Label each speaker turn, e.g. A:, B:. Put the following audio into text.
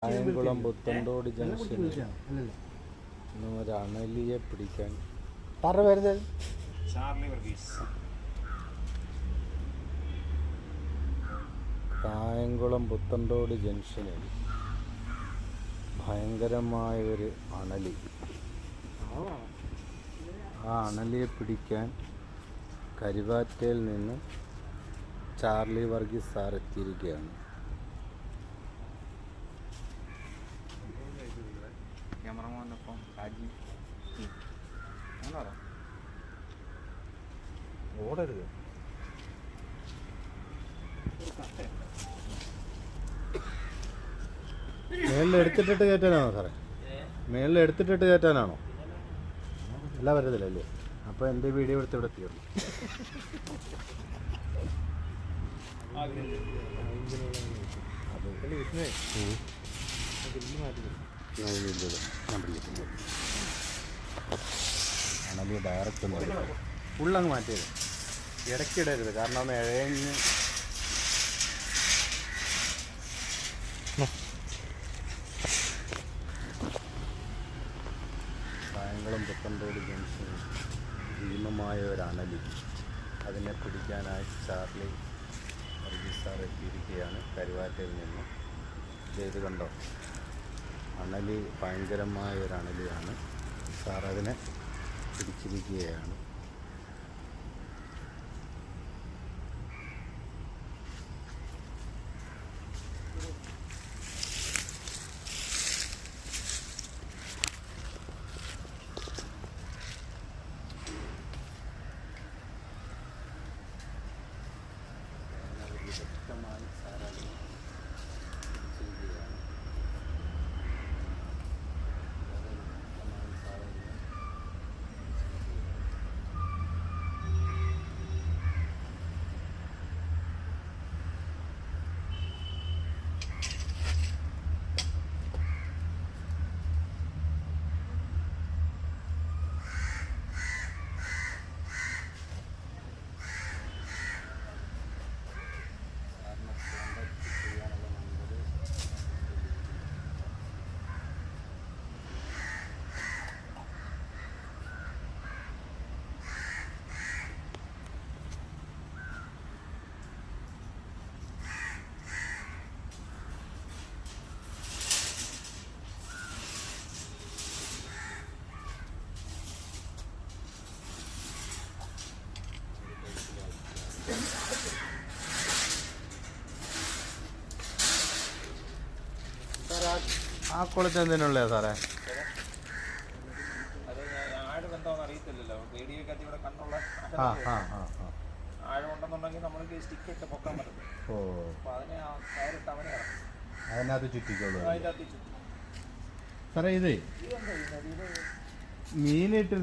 A: കായംകുളം പുത്തൻതോട് ജംഗ്ഷനിൽ ഒരു അണലിയെ പിടിക്കാൻ കായംകുളം പുത്തൻതോട് ജംഗ്ഷനിൽ ഭയങ്കരമായ ഒരു അണലി. ആ അണലിയെ പിടിക്കാൻ കരുവാറ്റയിൽ നിന്ന് ചാർലി വർഗീസ് സാർ എത്തിയിരിക്കുകയാണ്. ക്യാമറമാനൊപ്പം ഹാജി ഓടരുത്. മേളിൽ എടുത്തിട്ടിട്ട് കയറ്റാനാണോ സാറേ? മേളിൽ എടുത്തിട്ടിട്ട് കയറ്റാനാണോ? എല്ലാം വരത്തില്ലല്ലേ? അപ്പോൾ എൻ്റെ വീഡിയോ എടുത്ത് ഇവിടെ തീർന്നു. അണലി ഡയറക്റ്റ് ഒന്ന് ഫുള്ളങ്ങ് മാറ്റിയത്, ഇടയ്ക്കിടരുത്, കാരണം ഒന്ന് ഇഴഞ്ഞ് കായംകുളം പുത്തൻതോട് ജംഗ്ഷനിൽ ഭീമമായ ഒരു അണലി. അതിനെ പിടിക്കാനായി ചാർലി വർഗീസ് സാർ എത്തിയിരിക്കുകയാണ് കരുവാറ്റയിൽ നിന്ന്. ഇത് കണ്ടോ, അണലി ഭയങ്കരമായ ഒരു അണലിയാണ്. സാർ അതിനെ പിടിച്ചിരിക്കുകയാണ്. വ്യക്തമായി സാർ അതിനെ പിടിച്ചിരിക്കുകയാണ്. ആ കുളത്ത് എന്തിനുള്ളേ സാറേ? അതിനകത്ത് ചുറ്റിക്കോളൂ സാറേ. ഇത് മീനിട്ട്